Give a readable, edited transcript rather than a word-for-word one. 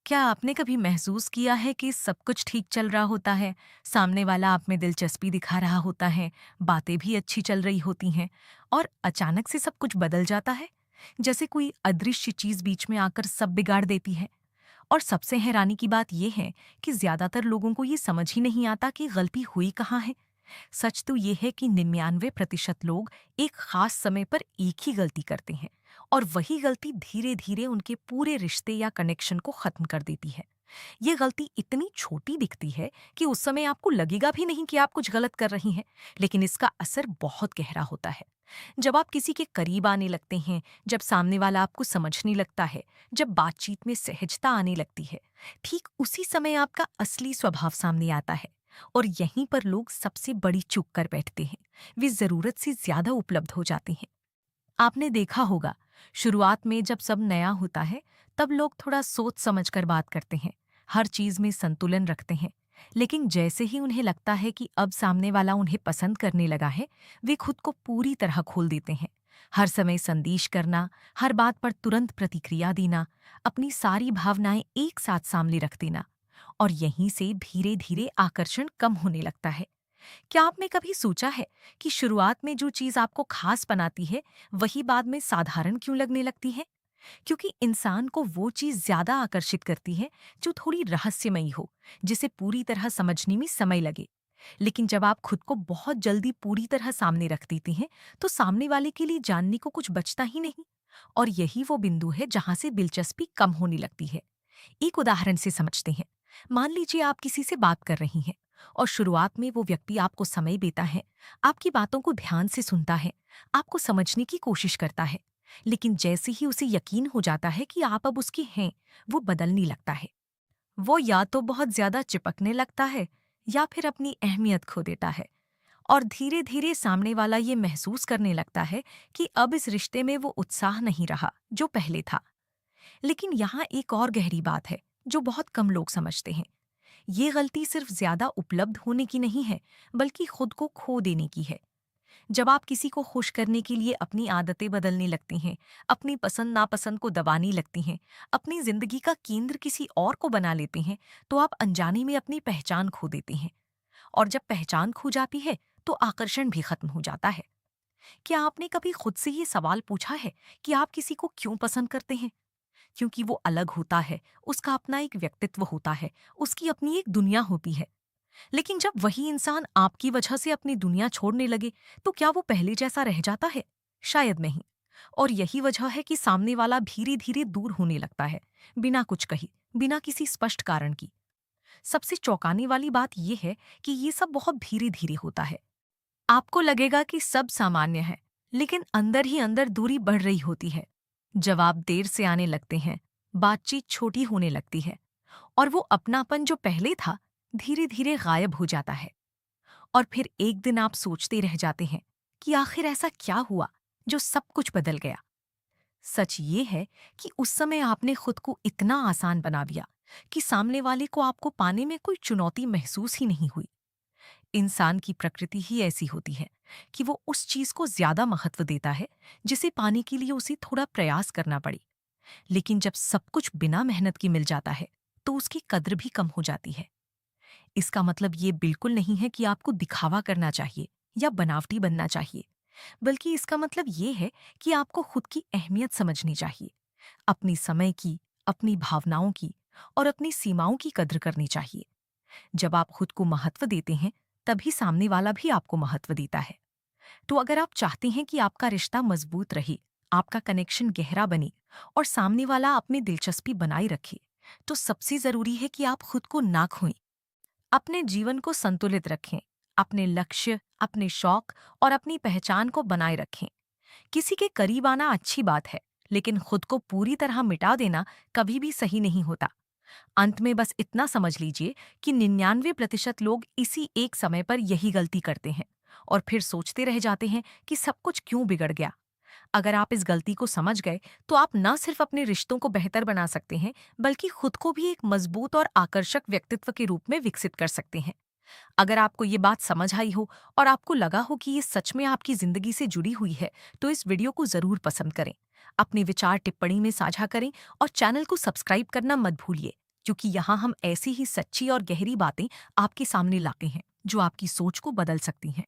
क्या आपने कभी महसूस किया है कि सब कुछ ठीक चल रहा होता है, सामने वाला आप में दिलचस्पी दिखा रहा होता है, बातें भी अच्छी चल रही होती हैं और अचानक से सब कुछ बदल जाता है? जैसे कोई अदृश्य चीज बीच में आकर सब बिगाड़ देती है। और सबसे हैरानी की बात यह है कि ज्यादातर लोगों को ये समझ ही नहीं आता कि गलती हुई कहाँ है। सच तो ये है कि 99% लोग एक खास समय पर एक ही गलती करते हैं और वही गलती धीरे धीरे उनके पूरे रिश्ते या कनेक्शन को खत्म कर देती है। ये गलती इतनी छोटी दिखती है कि उस समय आपको लगेगा भी नहीं कि आप कुछ गलत कर रही हैं, लेकिन इसका असर बहुत गहरा होता है। जब आप किसी के करीब आने लगते हैं, जब सामने वाला आपको समझने लगता है, जब बातचीत में सहजता आने लगती है, ठीक उसी समय आपका असली स्वभाव सामने आता है। और यहीं पर लोग सबसे बड़ी चूक कर बैठते हैं। वे जरूरत से ज्यादा उपलब्ध हो जाते हैं। आपने देखा होगा, शुरुआत में जब सब नया होता है, तब लोग थोड़ा सोच समझ कर बात करते हैं, हर चीज में संतुलन रखते हैं। लेकिन जैसे ही उन्हें लगता है कि अब सामने वाला उन्हें पसंद करने लगा है, वे खुद को पूरी तरह खोल देते हैं। हर समय संदेश करना, हर बात पर तुरंत प्रतिक्रिया देना, अपनी सारी भावनाएं एक साथ सामने रख देना। और यहीं से धीरे धीरे आकर्षण कम होने लगता है। क्या आपने कभी सोचा है कि शुरुआत में जो चीज आपको खास बनाती है, वही बाद में साधारण क्यों लगने लगती है? क्योंकि इंसान को वो चीज ज्यादा आकर्षित करती है जो थोड़ी रहस्यमयी हो, जिसे पूरी तरह समझने में समय लगे। लेकिन जब आप खुद को बहुत जल्दी पूरी तरह सामने रख देती हैं, तो सामने वाले के लिए जानने को कुछ बचता ही नहीं। और यही वो बिंदु है जहां से दिलचस्पी कम होने लगती है। एक उदाहरण से समझते हैं। मान लीजिए आप किसी से बात कर रही हैं और शुरुआत में वो व्यक्ति आपको समय देता है, आपकी बातों को ध्यान से सुनता है, आपको समझने की कोशिश करता है। लेकिन जैसे ही उसे यकीन हो जाता है कि आप अब उसके हैं, वो बदलने लगता है। वो या तो बहुत ज्यादा चिपकने लगता है या फिर अपनी अहमियत खो देता है। और धीरे धीरे सामने वाला ये महसूस करने लगता है कि अब इस रिश्ते में वो उत्साह नहीं रहा जो पहले था। लेकिन यहाँ एक और गहरी बात है जो बहुत कम लोग समझते हैं। ये गलती सिर्फ ज्यादा उपलब्ध होने की नहीं है, बल्कि खुद को खो देने की है। जब आप किसी को खुश करने के लिए अपनी आदतें बदलने लगती हैं, अपनी पसंद नापसंद को दबाने लगती हैं, अपनी जिंदगी का केंद्र किसी और को बना लेते हैं, तो आप अनजाने में अपनी पहचान खो देते हैं। और जब पहचान खो जाती है, तो आकर्षण भी खत्म हो जाता है। क्या आपने कभी खुद से ये सवाल पूछा है कि आप किसी को क्यों पसंद करते हैं? क्योंकि वो अलग होता है, उसका अपना एक व्यक्तित्व होता है, उसकी अपनी एक दुनिया होती है। लेकिन जब वही इंसान आपकी वजह से अपनी दुनिया छोड़ने लगे, तो क्या वो पहले जैसा रह जाता है? शायद नहीं। और यही वजह है कि सामने वाला धीरे धीरे दूर होने लगता है, बिना कुछ कही, बिना किसी स्पष्ट कारण की। सबसे चौंकाने वाली बात यह है कि ये सब बहुत धीरे धीरे होता है। आपको लगेगा कि सब सामान्य है, लेकिन अंदर ही अंदर दूरी बढ़ रही होती है। जवाब देर से आने लगते हैं, बातचीत छोटी होने लगती है, और वो अपनापन जो पहले था, धीरे धीरे गायब हो जाता है। और फिर एक दिन आप सोचते रह जाते हैं कि आखिर ऐसा क्या हुआ जो सब कुछ बदल गया। सच ये है कि उस समय आपने खुद को इतना आसान बना दिया कि सामने वाले को आपको पाने में कोई चुनौती महसूस ही नहीं हुई। इंसान की प्रकृति ही ऐसी होती है कि वो उस चीज को ज्यादा महत्व देता है जिसे पाने के लिए उसे थोड़ा प्रयास करना पड़े। लेकिन जब सब कुछ बिना मेहनत के मिल जाता है, तो उसकी कद्र भी कम हो जाती है। इसका मतलब ये बिल्कुल नहीं है कि आपको दिखावा करना चाहिए या बनावटी बनना चाहिए, बल्कि इसका मतलब ये है कि आपको खुद की अहमियत समझनी चाहिए, अपनी समय की, अपनी भावनाओं की और अपनी सीमाओं की कद्र करनी चाहिए। जब आप खुद को महत्व देते हैं, तभी सामने वाला भी आपको महत्व देता है। तो अगर आप चाहते हैं कि आपका रिश्ता मजबूत रहे, आपका कनेक्शन गहरा बने और सामने वाला आप में दिलचस्पी बनाए रखे, तो सबसे जरूरी है कि आप खुद को ना खोएं। अपने जीवन को संतुलित रखें, अपने लक्ष्य, अपने शौक और अपनी पहचान को बनाए रखें। किसी के करीब आना अच्छी बात है, लेकिन खुद को पूरी तरह मिटा देना कभी भी सही नहीं होता। अंत में बस इतना समझ लीजिए कि 99% लोग इसी एक समय पर यही गलती करते हैं और फिर सोचते रह जाते हैं कि सब कुछ क्यों बिगड़ गया। अगर आप इस गलती को समझ गए, तो आप न सिर्फ अपने रिश्तों को बेहतर बना सकते हैं, बल्कि खुद को भी एक मजबूत और आकर्षक व्यक्तित्व के रूप में विकसित कर सकते हैं। अगर आपको ये बात समझ आई हो और आपको लगा हो कि ये सच में आपकी जिंदगी से जुड़ी हुई है, तो इस वीडियो को जरूर पसंद करें, अपने विचार टिप्पणी में साझा करें और चैनल को सब्सक्राइब करना मत भूलिए। क्योंकि यहाँ हम ऐसी ही सच्ची और गहरी बातें आपके सामने लाते हैं, जो आपकी सोच को बदल सकती हैं।